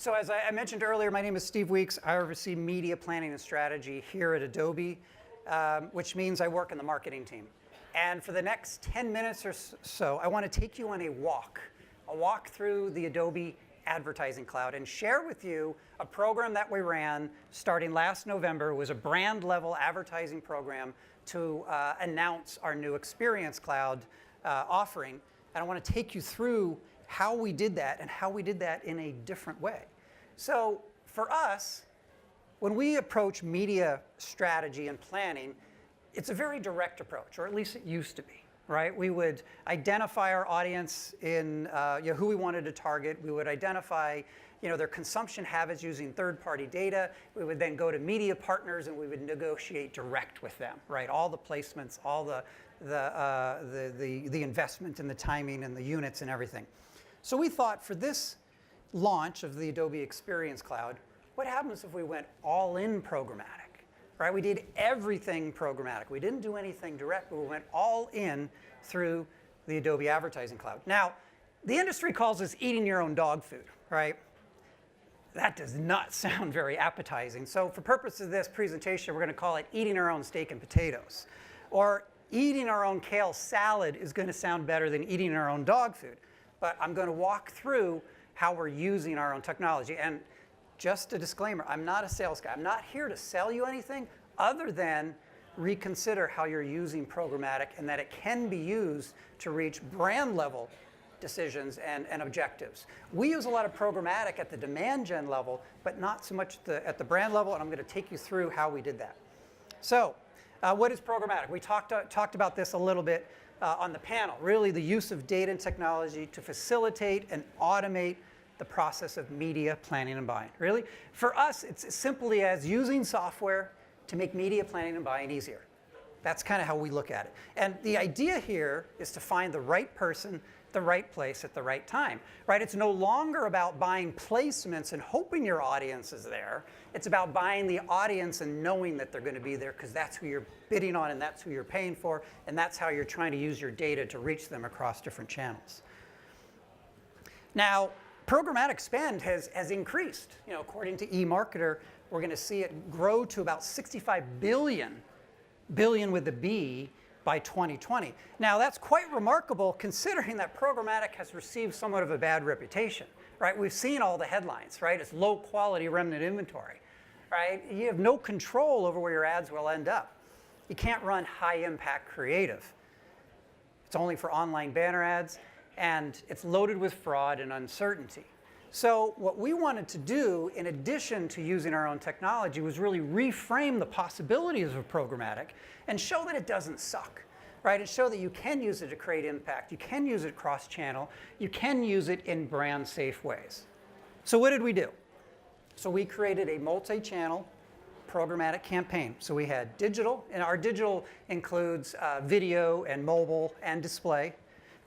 So as I mentioned earlier, my name is Steve Weeks. I oversee media planning and strategy here at Adobe, which means I work in the marketing team. And for the next 10 minutes or so, I want to take you on a walk through the Adobe Advertising Cloud and share with you a program that we ran starting last November. It was a brand level advertising program to announce our new Experience Cloud offering. And I want to take you through how we did that and how we did that in a different way. So for us, when we approach media strategy and planning, it's a very direct approach, or at least it used to be, right? We would identify our audience in who we wanted to target. We would identify their consumption habits using third-party data. We would then go to media partners and we would negotiate direct with them, right? All the placements, all the investment and the timing and the units and everything. So we thought for this launch of the Adobe Experience Cloud, what happens if we went all in programmatic, right? We did everything programmatic. We didn't do anything direct, but we went all in through the Adobe Advertising Cloud. Now, the industry calls this eating your own dog food, right? That does not sound very appetizing. So for purposes of this presentation, we're going to call it eating our own steak and potatoes. Or eating our own kale salad is going to sound better than eating our own dog food. But I'm going to walk through how we're using our own technology. And just a disclaimer, I'm not a sales guy. I'm not here to sell you anything other than reconsider how you're using programmatic and that it can be used to reach brand level decisions and objectives. We use a lot of programmatic at the demand gen level, but not so much at the brand level, and I'm going to take you through how we did that. So what is programmatic? We talked about this a little bit on the panel. Really the use of data and technology to facilitate and automate the process of media planning and buying. Really, for us, it's as simply as using software to make media planning and buying easier. That's kind of how we look at it. And the idea here is to find the right person, the right place at the right time, right? It's no longer about buying placements and hoping your audience is there. It's about buying the audience and knowing that they're going to be there because that's who you're bidding on and that's who you're paying for, and that's how you're trying to use your data to reach them across different channels. Now, programmatic spend has increased. According to eMarketer, we're going to see it grow to about 65 billion with a B, by 2020. Now that's quite remarkable considering that programmatic has received somewhat of a bad reputation, right? We've seen all the headlines, right? It's low quality remnant inventory, right? You have no control over where your ads will end up. You can't run high impact creative. It's only for online banner ads and it's loaded with fraud and uncertainty. So what we wanted to do, in addition to using our own technology, was really reframe the possibilities of programmatic and show that it doesn't suck, right? And show that you can use it to create impact. You can use it cross-channel. You can use it in brand-safe ways. So what did we do? So we created a multi-channel programmatic campaign. So we had digital, and our digital includes video and mobile and display.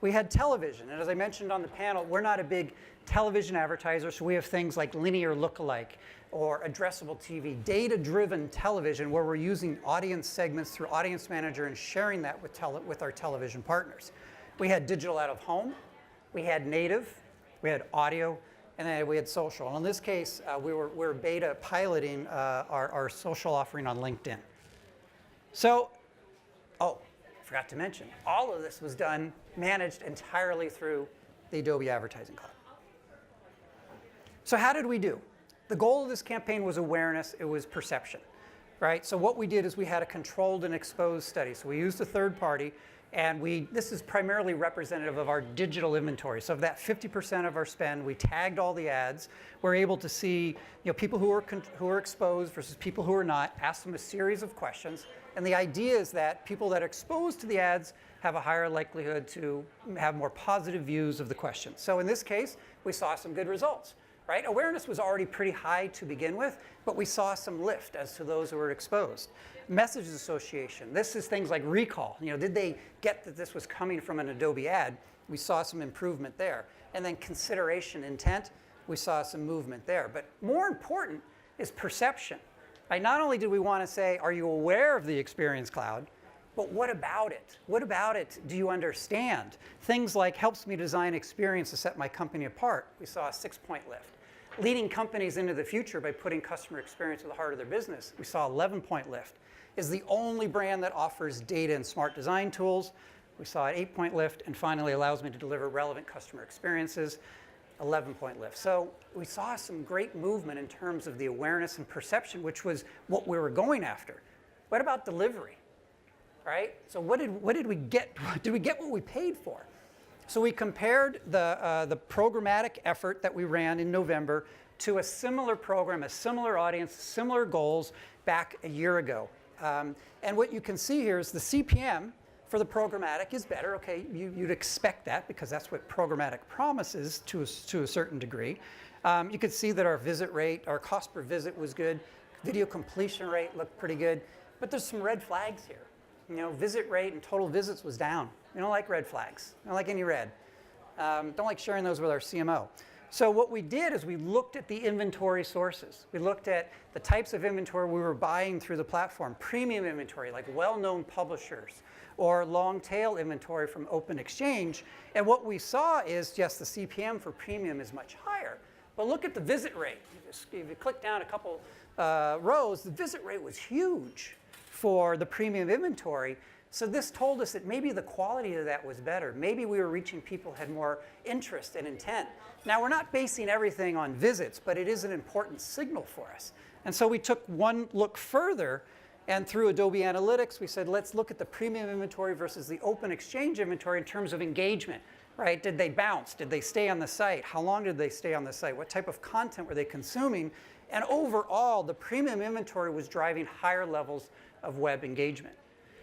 We had television, and as I mentioned on the panel, we're not a big television advertiser, so we have things like linear lookalike or addressable TV, data-driven television where we're using audience segments through Audience Manager and sharing that with our television partners. We had digital out of home, we had native, we had audio, and then we had social. And in this case, we're beta piloting our social offering on LinkedIn. So, forgot to mention, all of this was managed entirely through the Adobe Advertising Cloud. So how did we do? The goal of this campaign was awareness, it was perception, right? So what we did is we had a controlled and exposed study. So we used a third party, and this is primarily representative of our digital inventory. So of that 50% of our spend, we tagged all the ads. We're able to see people who are exposed versus people who are not, ask them a series of questions. And the idea is that people that are exposed to the ads have a higher likelihood to have more positive views of the question. So in this case, we saw some good results, right? Awareness was already pretty high to begin with, but we saw some lift as to those who were exposed. Message association. This is things like recall. Did they get that this was coming from an Adobe ad? We saw some improvement there. And then consideration intent, we saw some movement there. But more important is perception. Right? Not only did we want to say, are you aware of the Experience Cloud, but what about it? What about it do you understand? Things like helps me design experience to set my company apart. We saw a 6-point lift. leading companies into the future by putting customer experience at the heart of their business. We saw 11-point lift. Is the only brand that offers data and smart design tools. We saw an 8-point lift, and finally allows me to deliver relevant customer experiences, 11-point lift. So we saw some great movement in terms of the awareness and perception, which was what we were going after. What about delivery, right? So what did we get? Did we get what we paid for? So we compared the programmatic effort that we ran in November to a similar program, a similar audience, similar goals back a year ago. And what you can see here is the CPM for the programmatic is better. Okay, you'd expect that because that's what programmatic promises to a certain degree. You could see that our visit rate, our cost per visit was good. Video completion rate looked pretty good. But there's some red flags here. You know, visit rate and total visits was down. We don't like red flags. We don't like any red. Don't like sharing those with our CMO. So what we did is we looked at the inventory sources. We looked at the types of inventory we were buying through the platform, premium inventory like well-known publishers, or long-tail inventory from Open Exchange. And what we saw is, yes, the CPM for premium is much higher. But look at the visit rate. If you click down a couple rows, the visit rate was huge for the premium inventory. So this told us that maybe the quality of that was better. Maybe we were reaching people who had more interest and intent. Now, we're not basing everything on visits, but it is an important signal for us. And so we took one look further, and through Adobe Analytics, we said, let's look at the premium inventory versus the Open Exchange inventory in terms of engagement, right? Did they bounce? Did they stay on the site? How long did they stay on the site? What type of content were they consuming? And overall, the premium inventory was driving higher levels of web engagement.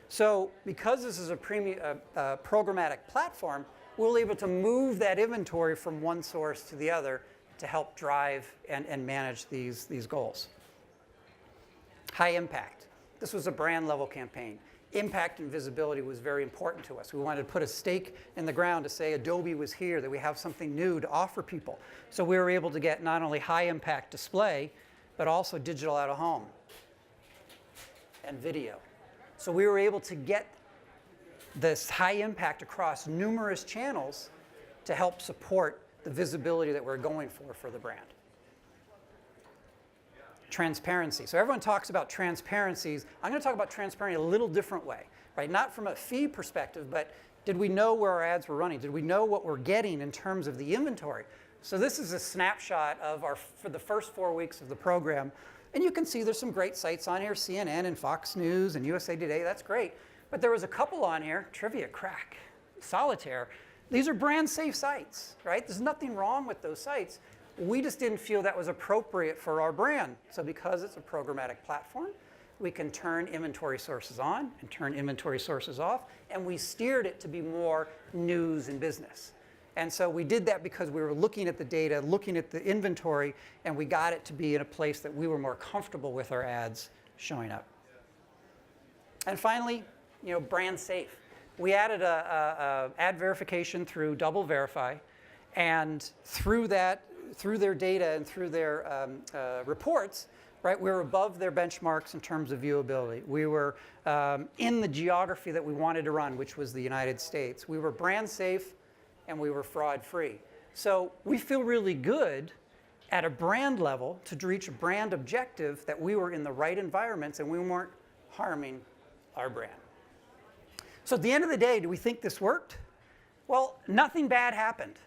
So because this is a programmatic platform, we're able to move that inventory from one source to the other to help drive and manage these goals. High impact. This was a brand level campaign. Impact and visibility was very important to us. We wanted to put a stake in the ground to say Adobe was here, that we have something new to offer people. So we were able to get not only high impact display, but also digital out of home and video. So we were able to get this high impact across numerous channels to help support the visibility that we're going for the brand. Transparency. So everyone talks about transparencies. I'm going to talk about transparency a little different way, right? Not from a fee perspective, but did we know where our ads were running? Did we know what we're getting in terms of the inventory? So this is a snapshot of for the first 4 weeks of the program. And you can see there's some great sites on here, CNN and Fox News and USA Today, that's great. But there was a couple on here, Trivia, Crack, Solitaire. These are brand safe sites, right? There's nothing wrong with those sites. We just didn't feel that was appropriate for our brand. So because it's a programmatic platform, we can turn inventory sources on and turn inventory sources off, and we steered it to be more news and business. And so we did that because we were looking at the data, looking at the inventory, and we got it to be in a place that we were more comfortable with our ads showing up. And finally, you know, brand safe. We added a ad verification through Double Verify, and through that, through their data and through their reports, right, we were above their benchmarks in terms of viewability. We were in the geography that we wanted to run, which was the United States. We were brand safe, and we were fraud free. So we feel really good at a brand level to reach a brand objective that we were in the right environments and we weren't harming our brand. So at the end of the day, do we think this worked? Well, nothing bad happened,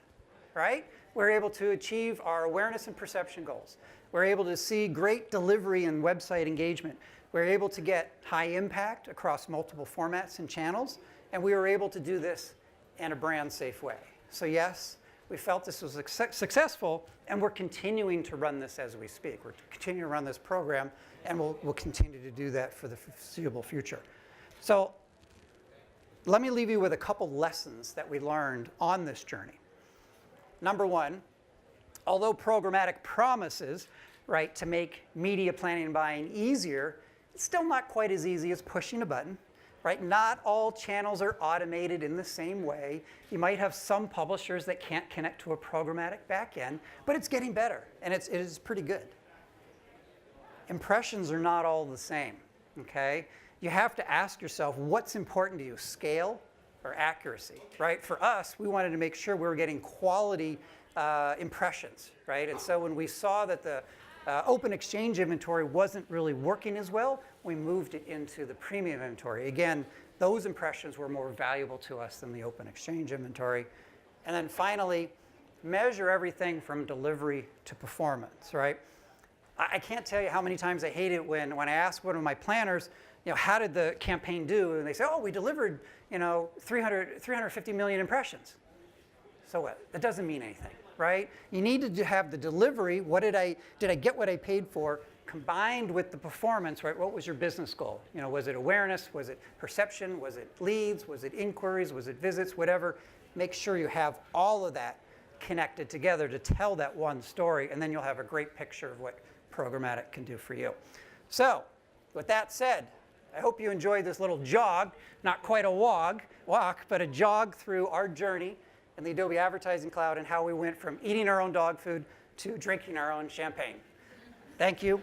right? We're able to achieve our awareness and perception goals. We're able to see great delivery and website engagement. We're able to get high impact across multiple formats and channels, and we were able to do this in a brand safe way. So yes, we felt this was successful, and we're continuing to run this as we speak. We're continuing to run this program, and we'll continue to do that for the foreseeable future. So let me leave you with a couple lessons that we learned on this journey. Number one, although programmatic promises, right, to make media planning and buying easier, it's still not quite as easy as pushing a button. Right? Not all channels are automated in the same way. You might have some publishers that can't connect to a programmatic backend, but it's getting better, and it is pretty good. Impressions are not all the same, okay? You have to ask yourself, what's important to you, scale or accuracy, right? For us, we wanted to make sure we were getting quality impressions, right? And so when we saw that the open exchange inventory wasn't really working as well, we moved it into the premium inventory. Again, those impressions were more valuable to us than the open exchange inventory. And then finally, measure everything from delivery to performance, right? I can't tell you how many times I hate it when I ask one of my planners, how did the campaign do? And they say, oh, we delivered, 350 million impressions. So what? That doesn't mean anything, right? You need to have the delivery. Did I get what I paid for? Combined with the performance, right? What was your business goal? Was it awareness? Was it perception? Was it leads? Was it inquiries? Was it visits? Whatever. Make sure you have all of that connected together to tell that one story, and then you'll have a great picture of what programmatic can do for you. So, with that said, I hope you enjoyed this little jog, not quite a walk, but a jog through our journey in the Adobe Advertising Cloud and how we went from eating our own dog food to drinking our own champagne. Thank you.